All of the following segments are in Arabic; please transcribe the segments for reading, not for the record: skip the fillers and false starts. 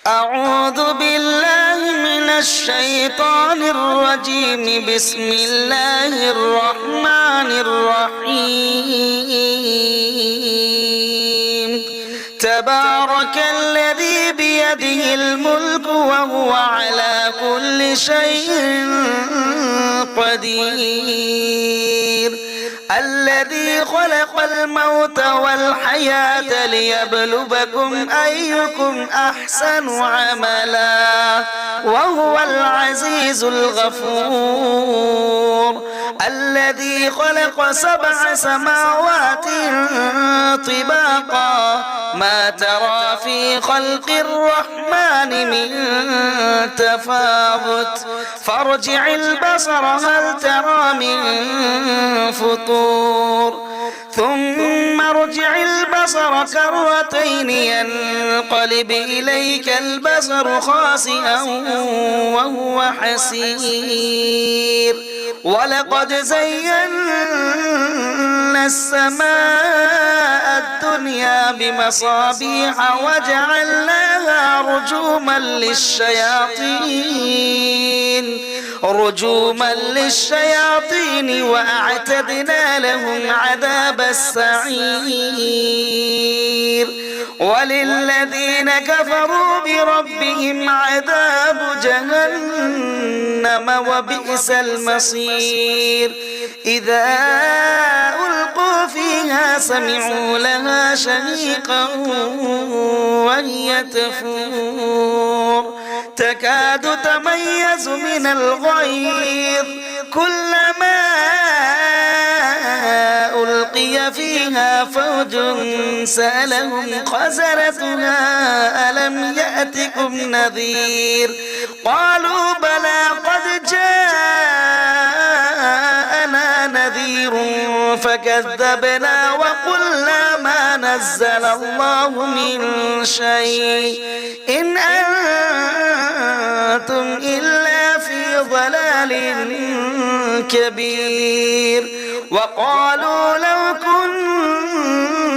أعوذ بالله من الشيطان الرجيم. بسم الله الرحمن الرحيم. تبارك الذي بيده الملك وهو على كل شيء قدير. الذي خلق الموت والحياة ليبلوكم أيكم أحسن عملا وهو العزيز الغفور. الذي خلق 7 سماوات طباقا ما ترى في خلق الرحمن من تفاوت فارجع البصر هل ترى من فطور ثم ارجع البصر كرتين ينقلب إليك البصر خاسئا وهو حسير. ولقد زينا السماء الدنيا بمصابيح وجعلناها رجوما للشياطين وأعتدنا لهم عذاب السعير. وللذين كفروا بربهم عذاب جهنم وبئس المصير. إذا ألقوا فيها سمعوا لها شهيقا وهي تفور تكاد تميز من الغيظ كلما ألقي فيها فوج سألهم خزنتها ألم يأتكم نذير قالوا بلى قد جاءنا نذير فكذبنا وقلنا ما نزل الله من شيء إن أنتم إلا في ضلال كبير. وقالوا لو كنا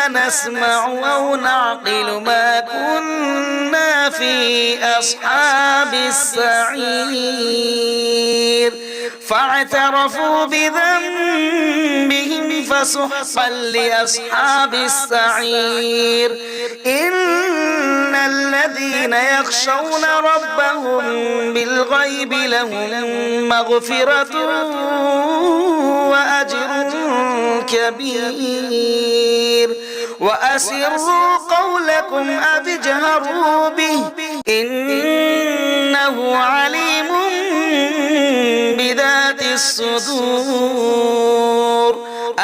نسمع أو نعقل ما كنا في أصحاب السعير فاعترفوا بذنبهم فسحقا لأصحاب السعير. إن الذين يخشون ربهم بالغيب لهم مغفرة وأجر كبير. وأسروا قولكم أو اجهروا به إنه عليم بذات الصدور.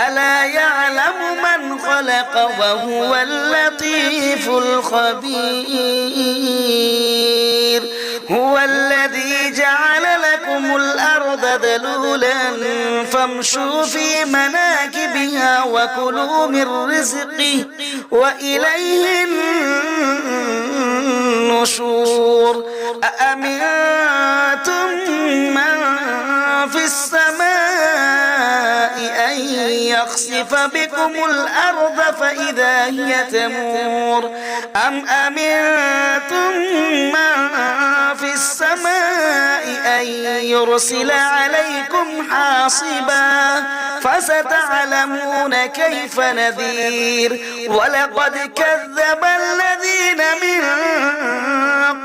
ألا يعلم من خلق وهو اللطيف الخبير. هو الذي جعل لكم الأرض ذلولا فامشوا في مناكبها وكلوا من رزقه وإليه النشور. أأمنتم من في السماء أن يخسف بكم الأرض فإذا هي تمور أم أمنتم من في السماء أن يرسل عليكم حاصبا فستعلمون كيف نذير. ولقد كذب الذين من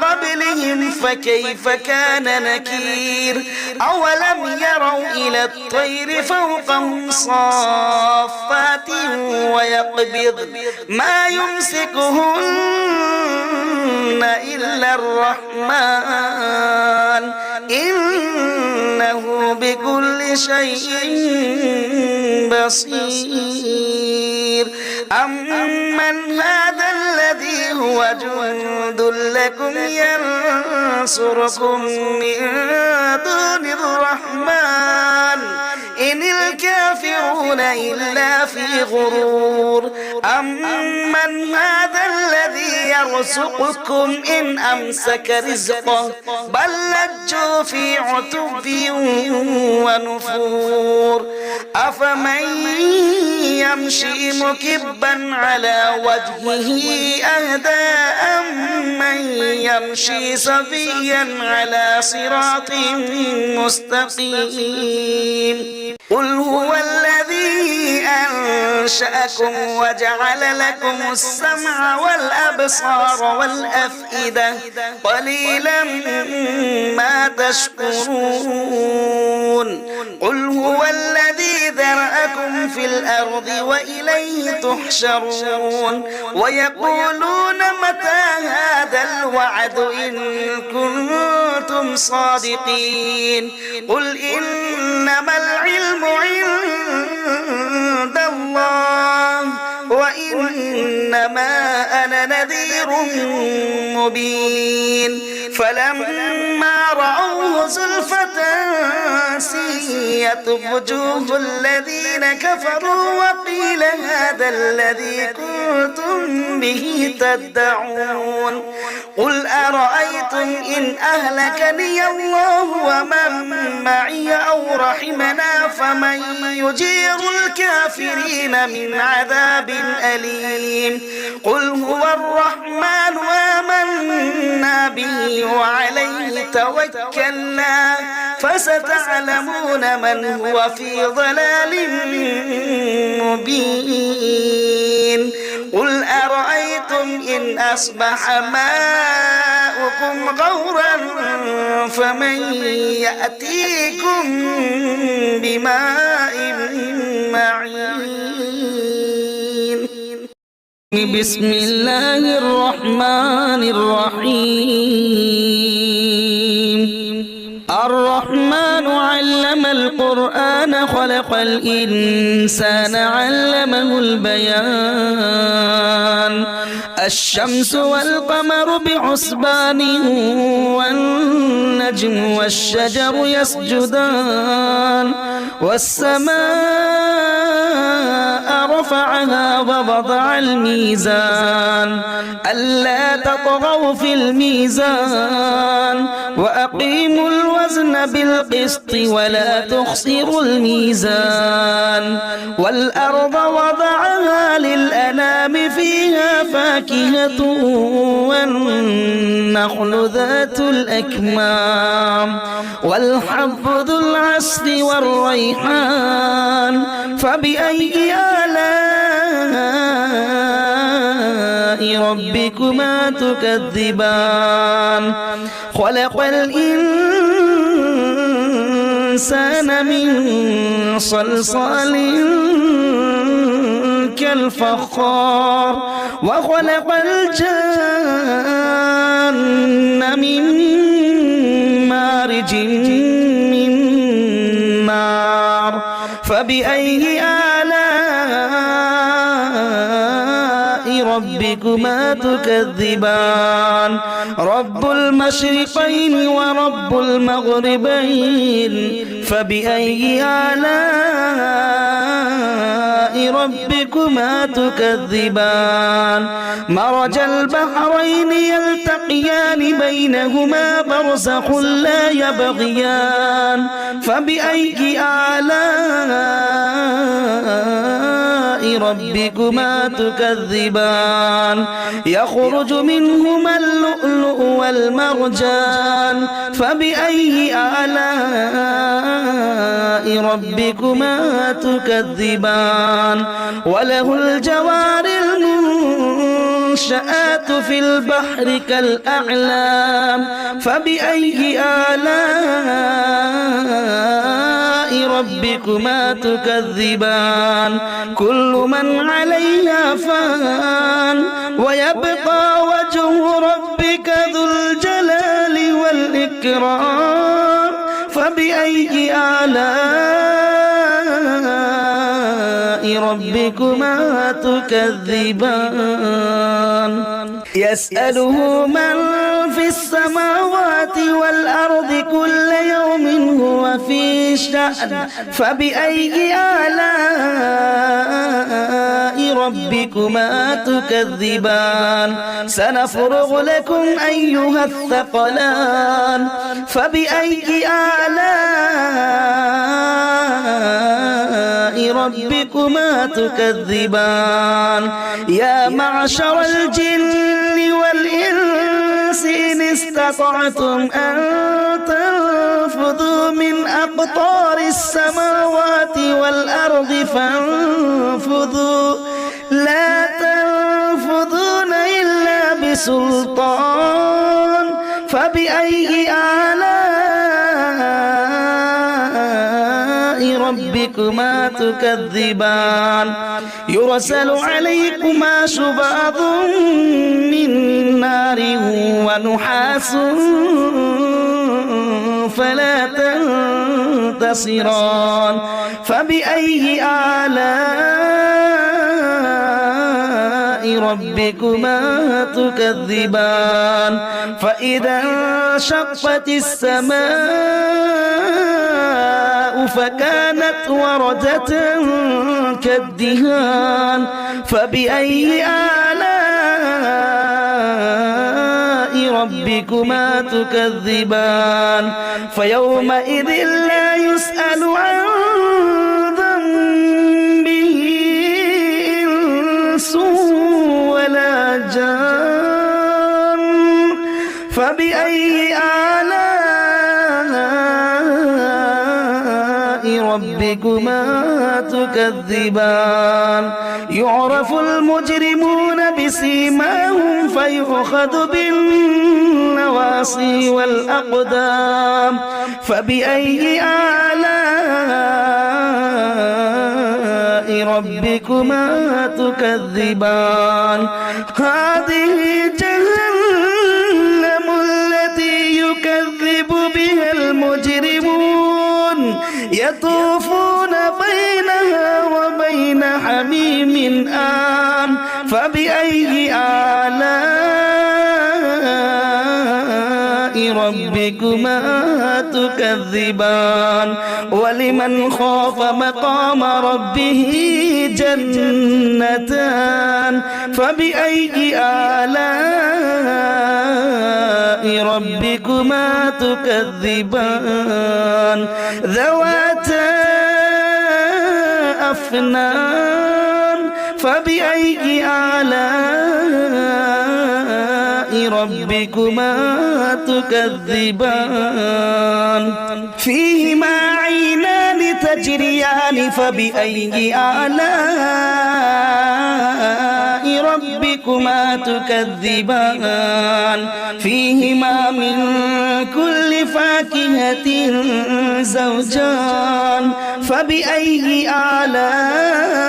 قبلهم فكيف كان نكير. أولم يروا إلى الطير فوقهم صافات ويقبض ما يمسكهن إلا الرحمن إنه بكل شيء بصير. أمن هذا الذي هو جند لكم ينصركم من دون الرحمن إن الكافرون إلا في غرور. أمن هذا الذي يرزقكم إن أمسك رزقه بل لجوا في عتب ونفور. أفمن يمشي مكبا على وجهه أهدى أمن يمشي سويا على صراط مستقيم قل هو الذي أنشأكم وجعل لكم السمع والأبصار والأفئدة قليلا ما تشكرون قل هو الذي ذرأكم في الأرض وإليه تحشرون ويقولون متى هذا الوعد إن كنتم صادقين قل إنما العلم عند الله وإنما أنا نذير مبين فلما رأوه زلفة سيئت وجوه الذين كفروا وقيل هذا الذي كنتم به تدعون قل أرأيتم إن أهلكني الله ومن معي أو رحمنا فمن يجير الكافرين من عذاب أليم قل هو الرحمن آمنا به وعليه توكلنا فستعلمون من هو في ضلال مبين قل أرأيتم إن أصبح ماؤكم غورا فمن يأتيكم بماء معين بسم الله الرحمن الرحيم الرحمن علم القرآن خلق الإنسان علمه البيان الشمس والقمر بحسبان والنجم والشجر يسجدان والسماء رفعها ووضع الميزان ألا تطغوا في الميزان وأقيموا الوزن بالقسط ولا تخسروا الميزان والأرض وضعها للأنام فيها فاكهة والنخل ذات الأكمام والحب ذو العصف والريحان فبأي آلاء ربكما تكذبان خلق الإنسان من صلصال كالفخار وخلق الجن من مارج من نار فبأي آلاء ربكما تكذبان رب المشرقين ورب المغربين فبأي آلاء ربكما تكذبان مرج البحرين يلتقيان بينهما برزخ لا يبغيان فبأي آلاء ربكما تكذبان يخرج منهما اللؤلؤ والمرجان فبأي آلاء ربكما تكذبان وله الجوار المنشآت في البحر كالأعلام فبأي آلاء ربكما تكذبان كل من عليها فان ويبقى وجه ربك ذو الجلال والإكرام فبأي آلاء ربكما تكذبان يسأله من في السماوات والأرض كل يوم هو في شأن فبأي آلاء ربكما تكذبان سنفرغ لكم أيها الثقلان فبأي آلاء ربكما تكذبان يا معشر الجن والإنس إن استطعتم أن تنفذوا من أقطار السماوات والأرض فانفذوا لا تنفذون إلا بسلطان فبأي آلاء ربكما تكذبان يرسل عليكما شواظ من نار ونحاس فلا تنتصران فبأي آلاء ربكما تكذبان فإذا انشقت السماء فكانت وردة كالدهان فبأي آلاء ربكما تكذبان فيومئذ لا يسأل عن ذنبه إنس ولا جان فبأي آلاء ربكما تكذبان يعرف المجرمون بسيماهم فيؤخذ بالنواصي والأقدام فبأي آلاء ربكما تكذبان هذه جهنم التي يكذب بها المجرمون يطوفون بينها وبين حميم آن فبأي آلاء ربكما تكذبان ولمن خاف مقام ربه جنتان فبأي آلاء ربكما تكذبان ذواتا أفنان فبأي آلاء ربكما تكذبان فيهما عينان تجريان فبأي آلاء ربكما تكذبان فيهما من كل فاكهة زوجان فبأي آلاء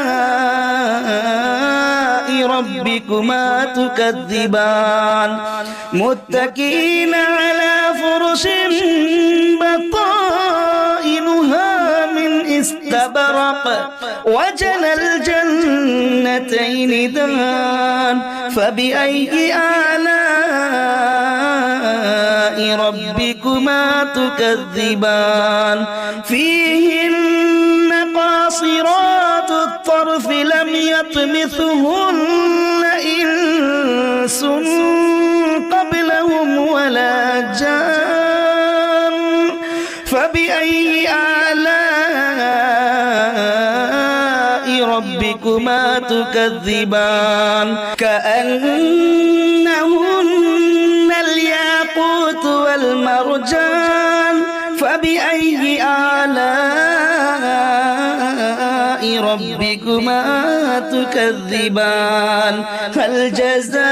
ربكما تكذبان متكئين على فرش بطائنها من استبرق وجنى الجنتين دان فبأي آلاء ربكما تكذبان فيهن قاصرات الطرف لم يطمثهن إنس قبلهم ولا جان فبأي آلاء ربكما تكذبان كأنهن الياقوت والمرجان فبأي آلاء ربكما تكذبان هل جزاء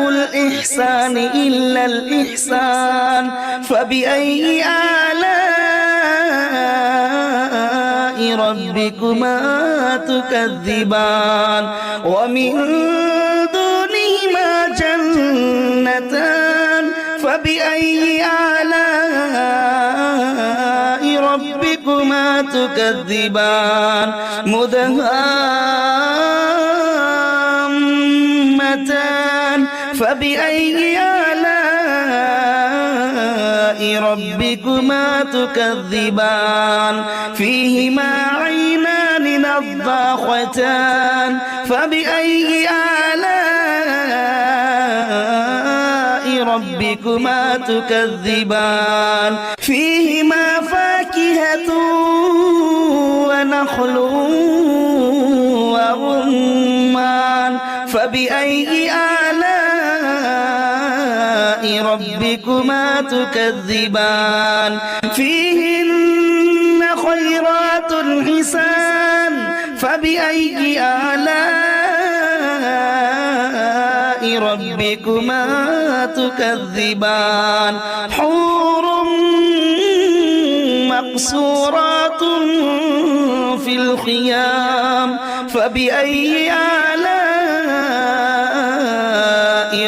الإحسان إلا الإحسان فبأي آلاء ربكما تكذبان ومن دونهما جنتان فبأي آلاء ربكما تكذبان مدهامتان فبأي آلاء ربكما تكذبان فيهما عينان نضاختان فبأي آلاء ربكما تكذبان فيهما فاكهة ونخل ورمان فبأي آلاء ربكما تكذبان فيهن خيرات حسان فبأي آلاء ربكما تكذبان حور مقصورات في الخيام فبأي آلاء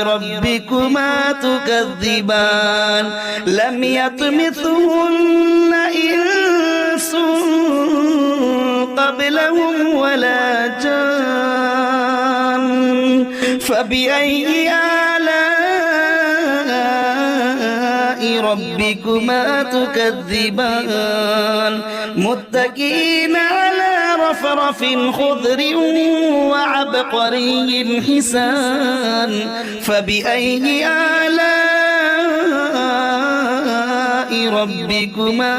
ربكما تكذبان لم يطمثهن إنس قبلهم ولا جان فبأي آلاء ربكما تكذبان متكئين على رفرف خضر وعبقري حسان فبأي آلاء ربكما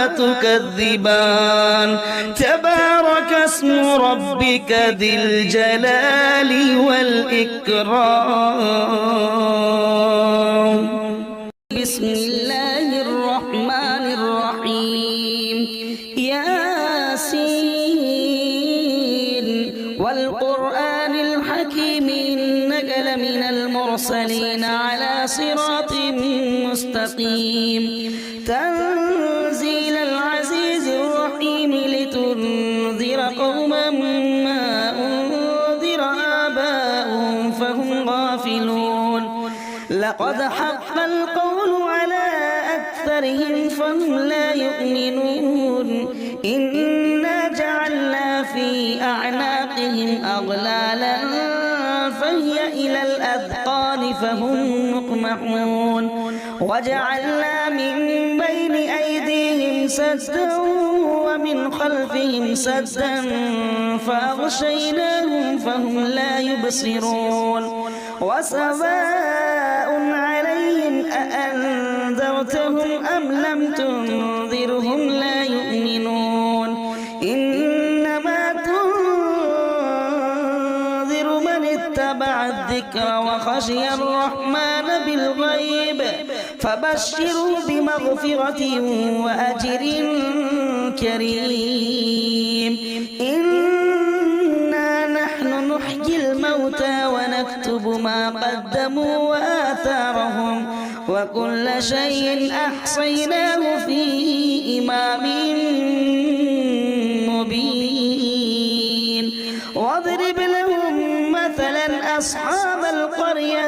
تكذبان تبارك اسم ربك ذي الجلال والإكرام بسم الله الرحمن الرحيم ياسين والقرآن الحكيم إنك لمن المرسلين على صراط مستقيم تنزيل العزيز الرحيم لتنذر قوما ما أنذر آباؤهم فهم غافلون لقد حق القول على أكثرهم فهم لا يؤمنون إنا جعلنا في أعناقهم أغلالا فهي إلى الأذقان فهم مقمحون وجعلنا من بين أيديهم سدا ومن خلفهم سدا فأغشيناهم فهم لا يبصرون وسواء عليهم أأنذرتهم أم لم تنذرهم لا يؤمنون إنما تنذر من اتبع الذكر وخشي الرحمن بالغيب فبشروا بمغفرة وأجر كريم إنا نحن نحيي الموتى ونكتب ما قدموا وآثارهم وكل شيء أحصيناه في إمام مبين واضرب لهم مثلا أصحاب القرية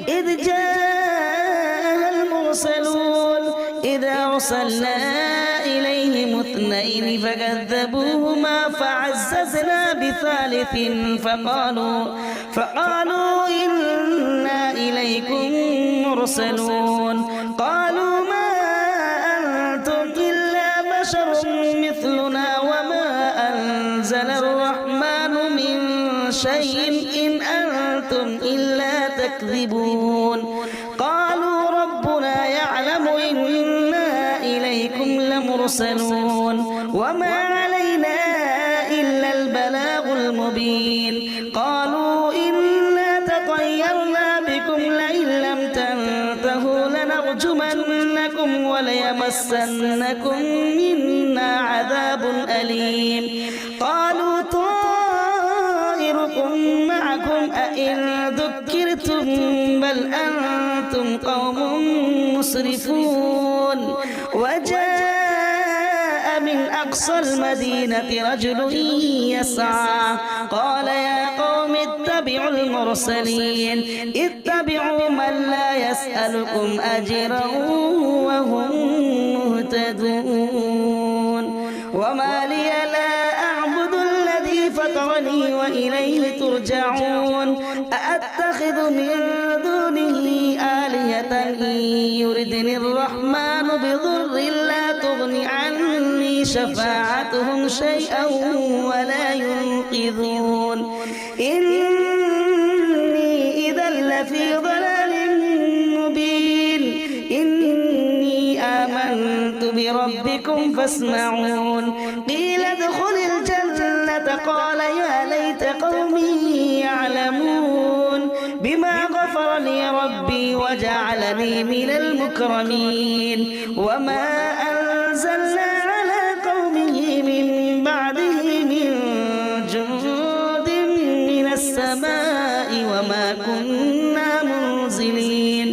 إذ جاءها المرسلون إذا أرسلنا إليهم اثنين فكذبوهما فعززنا بثالث فقالوا إنا إليكم مرسلون قالوا ما أنتم إلا بشر مثلنا وما أنزل الرحمن من شيء إن أنتم إلا تكذبون قالوا ربنا يعلم إنا إليكم لمرسلون وما علينا إلا البلاغ المبين قالوا إنا تطيرنا بكم لئن لم تنتهوا لنرجمنكم وليمسنكم منا عذاب أليم قالوا طائركم معكم أئن ذكرتم بل أنتم قوم مسرفون وجاء من أقصى المدينة رجل يسعى قال يا قوم اتبعوا المرسلين اتبعوا من لا يسألكم أجرا وهم مهتدون وما لي لا أعبد الذي فطرني وإليه ترجعون أأتخذ من دونه آلهة إن يردني الرحمن بضر لا تغني عني شفاعتهم شيئا ولا ينقذون إني إذا لفي ضلال مبين إني آمنت بربكم فاسمعون قيل ادخل الجنة قال يا ليت قومي يعلمون بما غفر لي ربي ربي وجعلني من المكرمين وما أنزلنا على قومه من بعده من جند من السماء وما كنا منزلين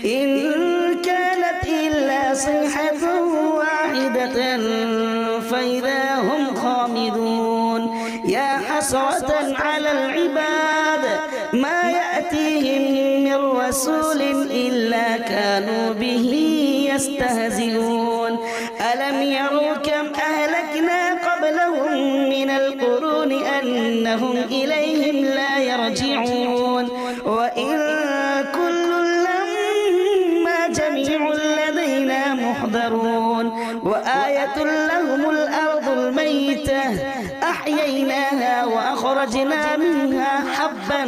إن كانت إلا صيحة واحدة فإذا هم خامدون يا حسرة على العباد ما يأتيهم من رسول إلا كانوا به يستهزئون ألم يروا كم أهلكنا قبلهم من القرون أنهم إليهم لا يرجعون وإن كل لما جميع لدينا محضرون وآية لهم الأرض الميتة أحييناها وأخرجنا منها حبا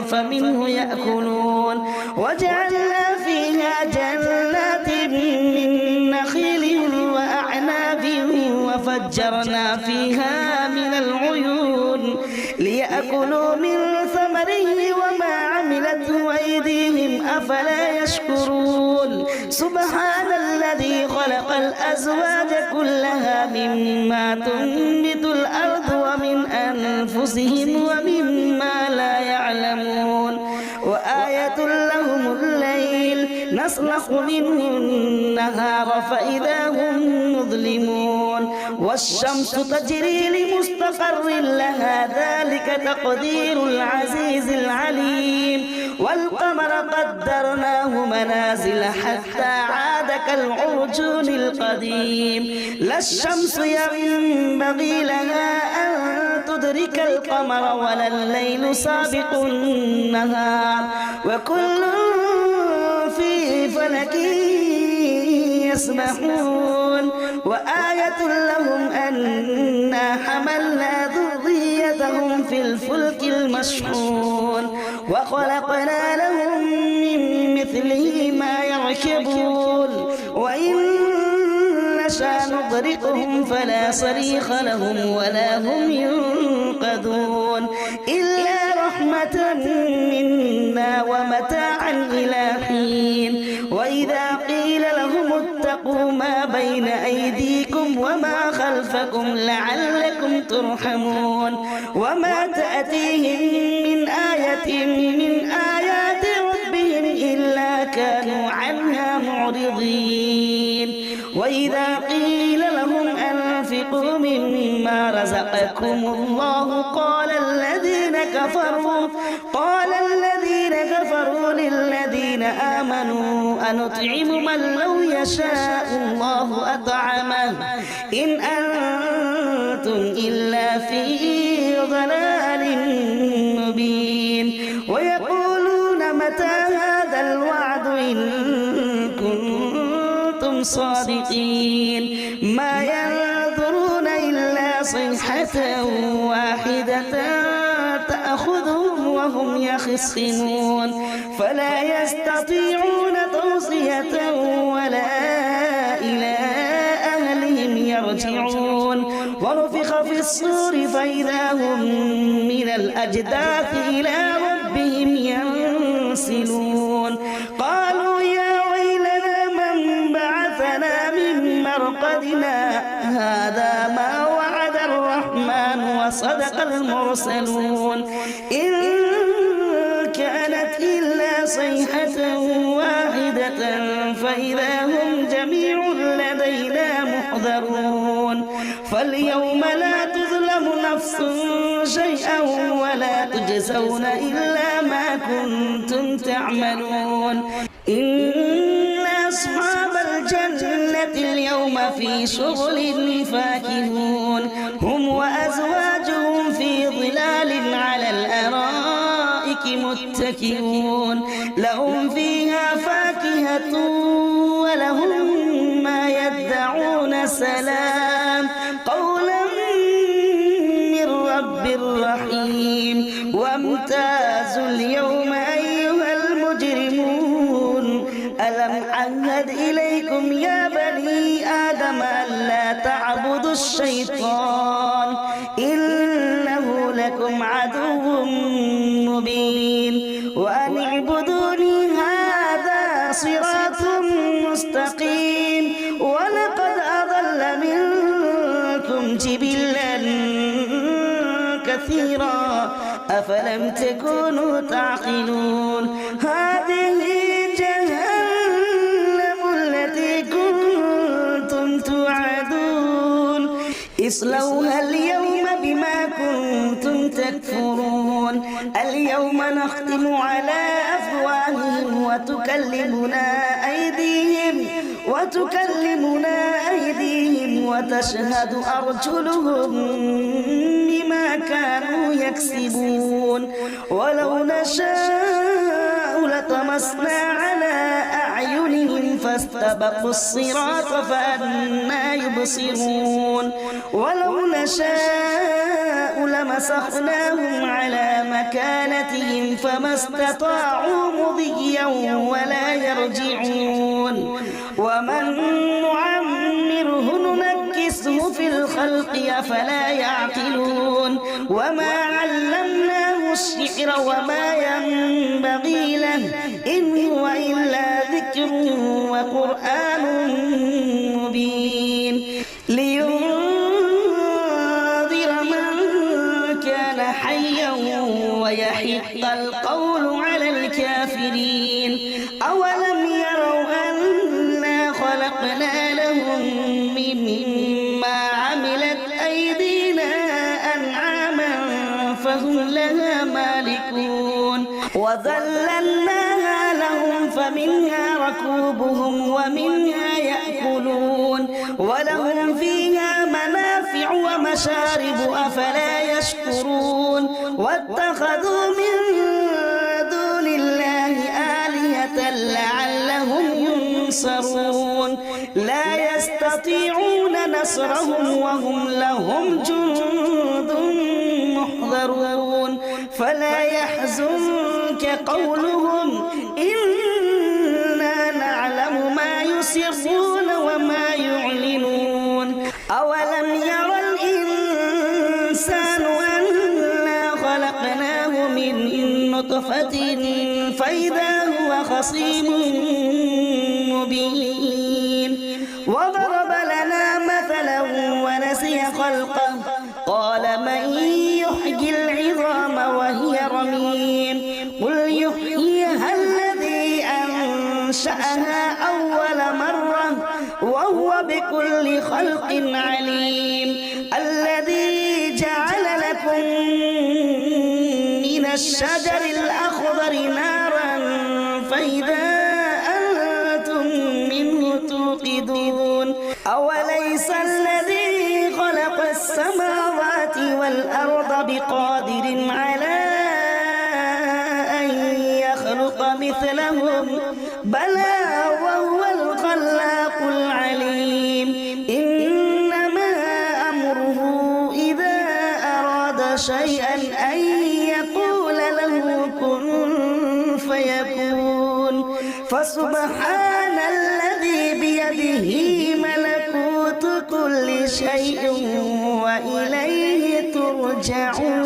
فمنه يأكلون وجعلنا فيها جنات من نخيل وأعناب وفجرنا فيها من العيون ليأكلوا من ثمره وما عملته أيديهم أفلا يشكرون سبحان الذي خلق الأزواج كلها مما تنبت الأرض ومن أنفسهم ومما لا يعلمون وآية لهم الليل نسلخ منه النهار فإذا هم مظلمون والشمس تجري لمستقر لها ذلك تقدير العزيز العليم والقمر قدرناه منازل حتى عاد كالعرجون القديم لا الشمس ينبغي لها أن تدرك القمر ولا الليل سابق النهار وكل في فلك يسبحون وآية لهم أنا حملنا ذريتهم في الفلك المشحون وخلقنا لهم من مثله ما يركبون وإن نشاء نغرقهم فلا صريخ لهم ولا هم ينقذون إلا رحمة منا ومتاعا إلى حين وإذا قيل لهم اتقوا ما بين أيديكم وما خلفكم لعلكم ترحمون وما تأتيهم من آية من آيات ربهم إلا كانوا عنها معرضين وإذا قيل لهم أنفقوا مما رزقكم الله قال الذين كفروا للذين آمنوا أنطعم من لو يشاء الله أطعمه إن أنتم إلا في ضلال مبين ويقولون متى هذا الوعد إن كنتم صادقين ما ينظرون إلا صيحة واحدة تأخذهم وهم يخصمون فلا يستطيعون توصية ولا إلى أهلهم يرجعون ونفخ في الصور فإذا هم من الأجداث إلى ربهم ينسلون قالوا يا ويلنا من بعثنا من مرقدنا هذا ما وعد الرحمن وصدق المرسلون إن كانت إلا صيحة واحدة فإذا هم جميع لدينا محضرون فاليوم لا تظلم نفس شيئا ولا تجزون إلا ما كنتم تعملون إن أصحاب الجنة اليوم في شغل فاكهون هم وأزواجهم في ظلال على الأرائك متكئون لهم فيها فاكهة ولهم ما يدعون سلام قولا من رب رحيم وامتازوا اليوم أيها المجرمون ألم أعهد إليكم يا بني آدم ألا تعبدوا الشيطان إنه لكم عدو مبين وأن اعبدوني هذا صراط مستقيم ولقد أضل منكم جبلا كثيرا أفلم تكونوا تعقلون هذه جهنم التي كنتم توعدون اصلوها اليوم بما كنتم تكفرون اليوم نختم على أفواههم وتكلمنا أيديهم وتشهد أرجلهم بما كانوا يكسبون ولو نشاء لطمسنا على أعينهم فاستبقوا الصراط فأنى يبصرون ولو نشاء لمسخناهم على مكانتهم فما استطاعوا مضيا ولا يرجعون ومن نعمره ننكسه في الخلق أفلا يعقلون وما علمناه الشعر وما ينبغي له إن هو إلا ذكر وقرآن مبين لينذر من كان حيا ويحق القول على الكافرين أولم يروا أنا خلقنا لهم مما عملت أيدينا أنعاما فهم لها مالكون وذللناها لهم فمنها ركوبهم ومنها يأكلون ولهم فيها منافع ومشارب أفلا يشكرون واتخذوا من دون الله آلهة لعلهم ينصرون لا يستطيعون نصرهم وهم لهم جند محضرون فلا يحزنك قولهم إنا نعلم ما يسرون وما يعلنون أولم يرى الإنسان أنا خلقناه من نطفة فإذا هو خصيم مبين وضرب لنا مثلا ونسي خلقه قال من يحيي العظام وهي رميم قل يحييها الذي أنشأها أول مرة وهو بكل خلق عليم الذي جعل لكم من الشجر الأخضر نارا فإذا أنتم منه توقدون أوليس الذي خلق السماوات والأرض بقادر على أن يخلق مثلهم بلى وهو الخلاق العليم إنما أمره إذا أراد شيئا أن يقول له كن فيكون فسبحان الذي بيده ملكوت كل شيء وإليه ترجعون